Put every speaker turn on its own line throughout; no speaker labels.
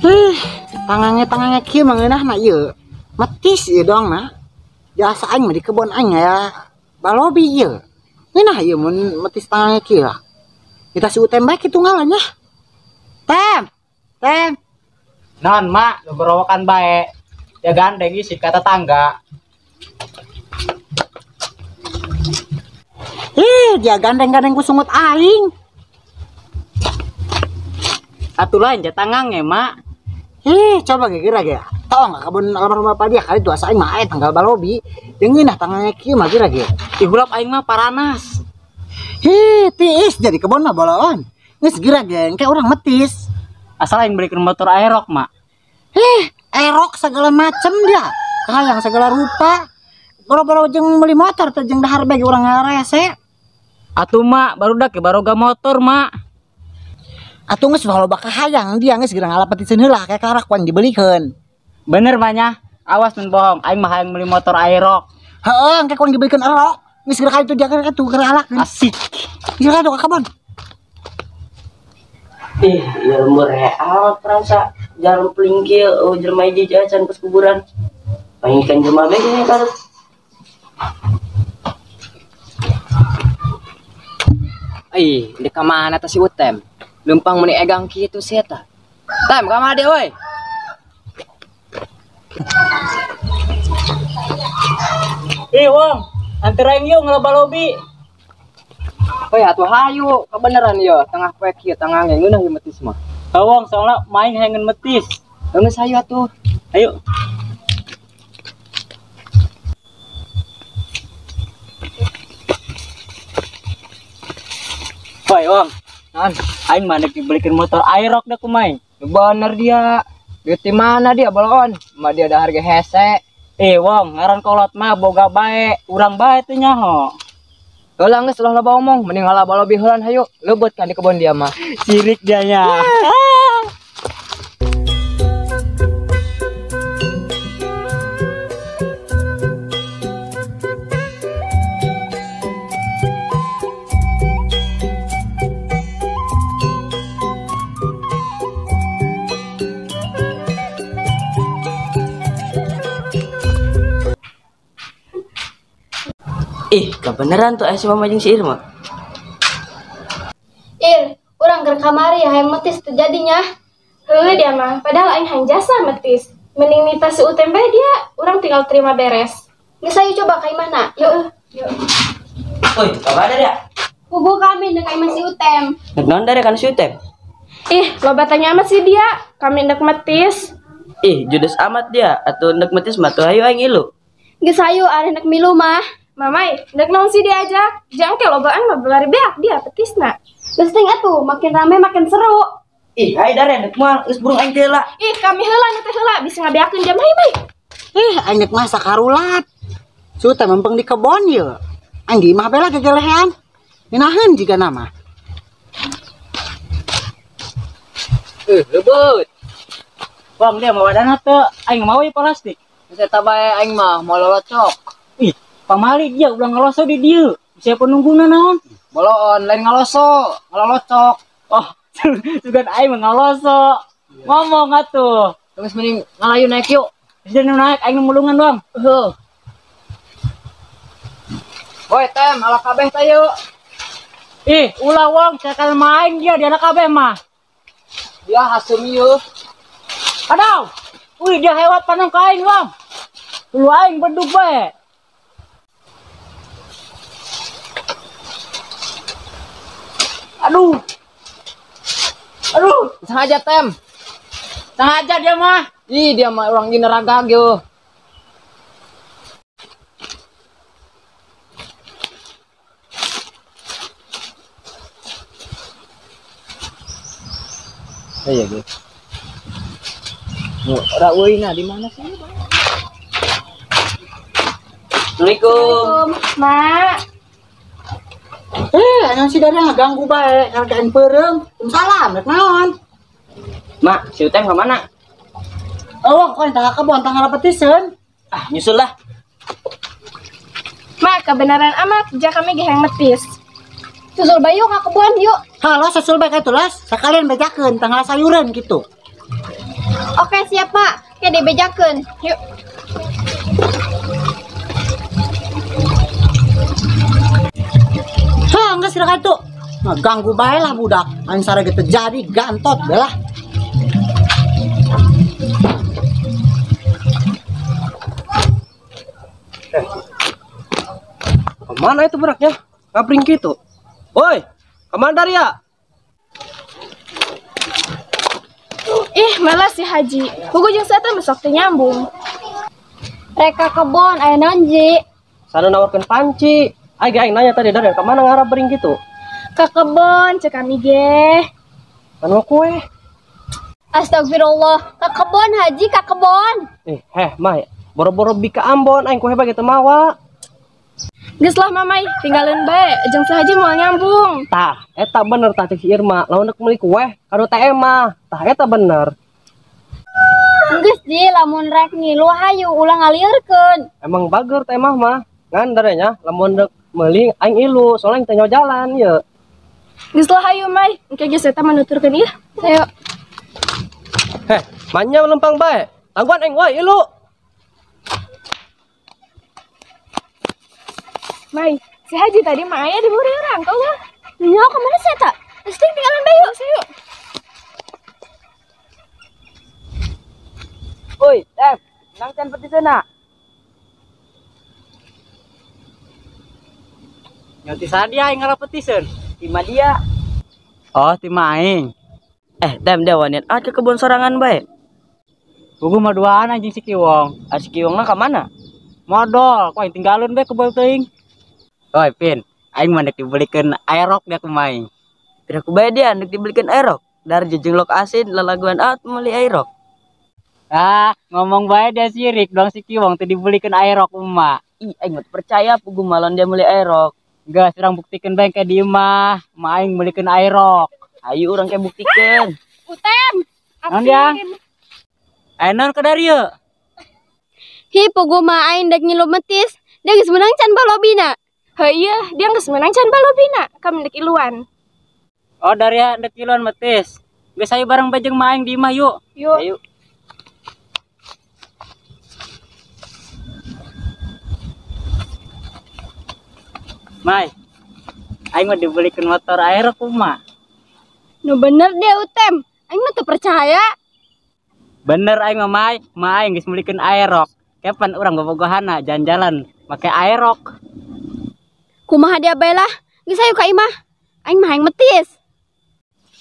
Eh, tangannya kieu mah ngeunahna ieu. Metis ieu doang na. Jasa aing mah di kebon aing ya balobi ieu. Ngeunah ieu mun metis tangannya kieu lah. Kita si utem bae kitu ngarannya. Tem.
Non mak, gorowokan bae. Ya gandeng isi kata tangga.
Dia gandeng-gandeng ku sungut aing.
Satu lain jatangang ya mak.
Coba kira ya. Tahu nggak kebun almarhum bapak dia kali dua aing mah aya tanggal balobi. Jeung ngeunah tangannya kieu mah kira ge.
Igulap aing mah paranas.
Tiis jadi kebun mah boloon. Geus gira ge engke urang metis.
Asal aing belikeun motor aerok mak.
Aerok segala macem dia. Kahayang segala rupa. Boro-boro jeung beli motor teh jeung dahar bagi urang ngarese.
Atuh mak, barudak ya baroga motor mak.
Atuh geus loba kahayang dia geus gira ngalapetiskeun heula kayak karak kuan dibelikeun.
Bener mahnya. Awas mun bohong, aing mah hayang beli motor aerok.
Heeh, engke kuan dibelikeun erok. Geus gira ka itu dia ka tu gira alakeun.
Asik.
Gira ka kabon.
Ya lembur amat perasa jalan pelingkil jelema hiji jajan pas kuburan pangikan jelema bae gini kan
Dek ka mana teh si Utem? Lempang meni egang kitu si eta. Tem ka mana dia euy?
Wong, antar aing yuk ngelaba-lobi.
Woi atuh hayu, kebeneran yo tengah poe kieu tangange ngeunah ieu metis mah.
Wong, soalnya main hengen metis.
Geus hayu atuh.
Ayo. Woi, Wong.
Naon?
Aing mah nek dibelikeun motor aerok dah kumai.
Bener dia. Di mana dia balon? Mah dia ada harga hese.
Wong, ngaran kolot mah boga bae, urang bae teh nyaho.
Heula geus loba omong, mending ngaloba-lobi heulan hayu. Leubet kan di kebon dia mah.
Sirik dia nya.
kebeneran tuh si mama jeung si Irma.
Urang keur kamari hayang metis terjadinya. Heuh dia mah, padahal aing hayang jasa metis. Mending nita si Utem bae dia, urang tinggal terima beres. Geus ayo coba ka imahna. Yuk.
Oi, kabar ada?
Pugu kami dek imah si Utem.
Nek naon dari kan si Utem?
Loba tanya amat sih dia. Kami ndek metis.
Judes amat dia. Atuh ndek metis mah tuh hayu aing ilu.
Geus ayo are ndek milu mah. Mamai, ndek naon sih diajak? Jangke lobaan mah belari beak dia petisna. Geus ting atuh, makin rame makin seru.
Hai dare ndek moal geus burung aing teh heula.
Kami heula nu teh heula bisa ngabeakeun jam hai bae.
Aing nek mah sakarulat. Suta mempeng di kebon ye. Aing di imah bela gegelehan. Nginaheun jiga nama.
Lebeut.
Bang dia mau wadana teu aing mau ieu plastik.
Geus eta bae aing mah mau lolocok.
Pamali dia udah ngeloso di dieu. Siapa nungguna naon?
Boloon lain ngaloso, ngalolocok.
Oh, sugan aing ngaloso. Ngomong atuh.
Terus mending ngalayu naik yuk.
Jadi naik aing mulungan doang.
Woi Tem, ala kabeh teh yuk.
Ulah wong, cekal main dia anak kabeh mah.
Dia hasum yuk.
Aduh. Dia hewat panang ka aing, Wang. Lu aing bedug bae. Aduh.
Sengaja Tem.
Sengaja dia mah.
Dia mah orang di neraka yo.
Iya gitu. Ora euy na di mana sih?
Assalamualaikum.
Mak.
Anu si Dara ngaganggu bae, hargaan peureum. Salam, rek naon?
Mak, si Utem ke mana?
Oh, kok tangga kebon tangga petiskeun.
Nyusul lah.
Mak, kebenaran amat, jika kami ge hayang metis. Susul bayu ka kebon yuk.
Halo, susul bae katulas, sakalian bejakeun tanggal sayuran gitu.
Oke, siap, Mak. Oke, dibejakeun. Yuk.
Enggak sih itu. Nah, ganggu bae lah budak. Aing sare gitu jadi gantot belah.
Kemana itu beraknya? Ngapring gitu. Woi, kemana dari ya?
Ih, malas si Haji. Buku jeung setan besok teh nyambung. Reka kebon aya naon, Ji?
Sana nawarkan panci. Aing nanya tadi dari kemana ngarap bering gitu?
Ka kebon cek kami ge.
Kan mau kue.
Astagfirullah. Ka kebon Haji, ka kebon.
Mai. Boro-boro bi ka Ambon aing kue bage teu mawa.
Geus lah Mamai, tinggalin bae. Jeung si Haji mau nyambung.
Tah, eta bener tah cek si Irma. Lamun deuk meuli kue, kado teh mah. Tah eta bener.
Geus Ji, lamun rek ngilu hayu ulang ngalieureun.
Emang bager teh mah. Ngan darenya lamun deuk meuli aing ilu, soalnya teh nyawa jalan ye.
Geus lah hayu Mai, engke geus eta manuturkeun ieu. Ayo.
Manya lempang bae. Tangguan aing wae ilu.
Mai, si Haji tadi mah aya di buri urang, kau mah. Nya kemana sih eta? Pasti tinggalan bae yuk, yuk.
Woi, Tep, nang can peti sana.
Nyoti sadia aing ngarapetiskeun.
Tima dia.
Oh, ti aing.
Tep dia wanian ke kebun sorangan bae.
Gugu mah duaan anjing si Kiwong.
Si Kiwongna ka mana?
Modal, kau tinggalin be kebal teuing. Oi, Pin, aing mah nek dibelikeun aerok dia kemaing.
Pira ku bae dia nek dibelikan aerok. Dari jenglok asin lalaguan out meuli aerok.
Ah, ngomong bae dia sirik dong si Kiwong teu dibelikeun aerok emak.
Ih, aing mah percaya pugu malon dia meuli aerok.
Geus urang buktikeun bae ka dieu mah, aing meulikeun aerok.
Ayo urang ke buktikeun.
Utem.
Naon dia? Ayeuna ka dari yeu.
Hi pugu mah aing dek ngilu metis. Dia geus menang can balobina. Heuh, dia geus menang can balobina. Kam dek iluan.
Oh, dari ya dek kiluan metis. Geus ayo bareng bajeng mah aing di imah yuk.
Yuk.
Ayo.
Mai. Aing mah dibelikeun motor aerok kumaha?
Nu bener dia Utem. Aing mah teu percaya.
Bener aing mah Mai geus meulikeun aerok. Kapan urang bobogohana jalan-jalan make aerok.
Kumaha dia bae lah. Geus ayo ka imah. Aing mah hayang metis.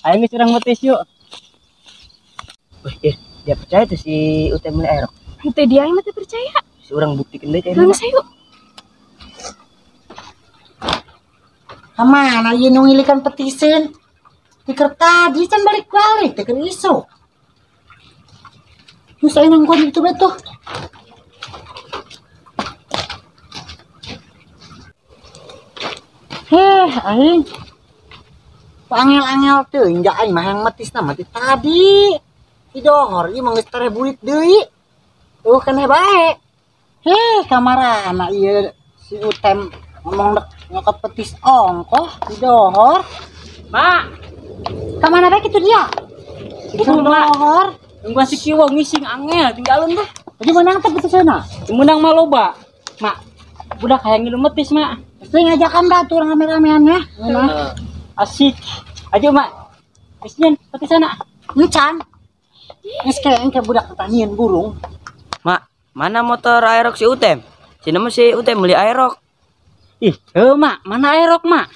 Aing geus urang metis yuk.
Wih, dia percaya tuh si Utem meuli aerok.
Henteu dia aing mah teu percaya.
Si urang buktikeun deui
Geus ayo.
Kamana ieu nu ngilikan petiseun? Tiker tadi can balik-balik teh keur isu. Geus aing nangkon itu betul. Aing pangel-angel teuing ja aing mah yang metisna mah ti tadi. Di dohor ieu mah geus tare buit deui. Keneh bae. Kamarana ieu si Utem ngomong dek nyokot petis ongkoh di dohor.
Mak,
Kamana bae kitu dia? Di dohor.
nungguan si Kiwong ngising angel tinggalin teh.
Jadi menang teh petisna.
Menang mah loba. Mak, budak hayang ngilu metis mak.
Sing ngajakan dah tuh rame-ramean ya.
Asik. Ayo mak. Geus peti sana.
Encan. Geus engke budak pertanian burung.
Mak, mana motor aerok si Utem? Cina mah si Utem meuli aerok.
Ih, mak, mana aerok mak?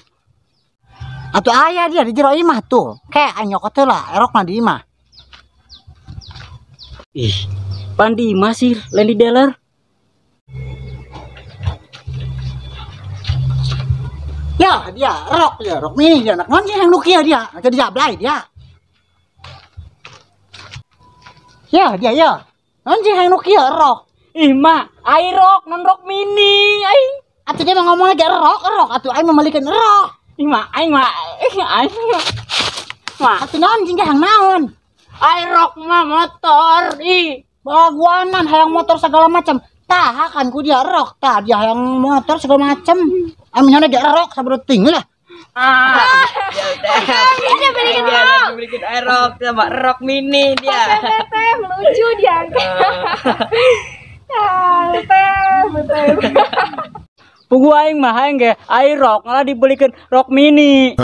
Atuh aya dia di jero imah tuh. Kayak anyokot teh lah, erok mah di imah.
Ih, pandi masih lain di dealer.
Ya, dia rok nih, dia anak non yang nukia dia, jadi jablay dia. Ya, dia ya. Non yang nukia rok.
Ih, mak, aerok non rok mini, aing.
Atuh dia mah ngomong lagi rok, atuh aing memalikeun rok.
Ih, mak, aing mak. Mak,
Atuh non jeung yang naon?
aerok mah motor. Ih,
Baguanan hayang motor segala macam. Tah kan ku dia rok, tah dia hayang motor segala macam. Aminana dia rok sabeuting lah.
Dia belikan rok.
Belikan aerok sama rok mini dia.
Tem, lucu dia. Tem.
Pugu aing mah aing ge aerok malah dibelikan rok mini.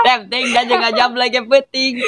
Tem ting dan jaga jam lagi penting.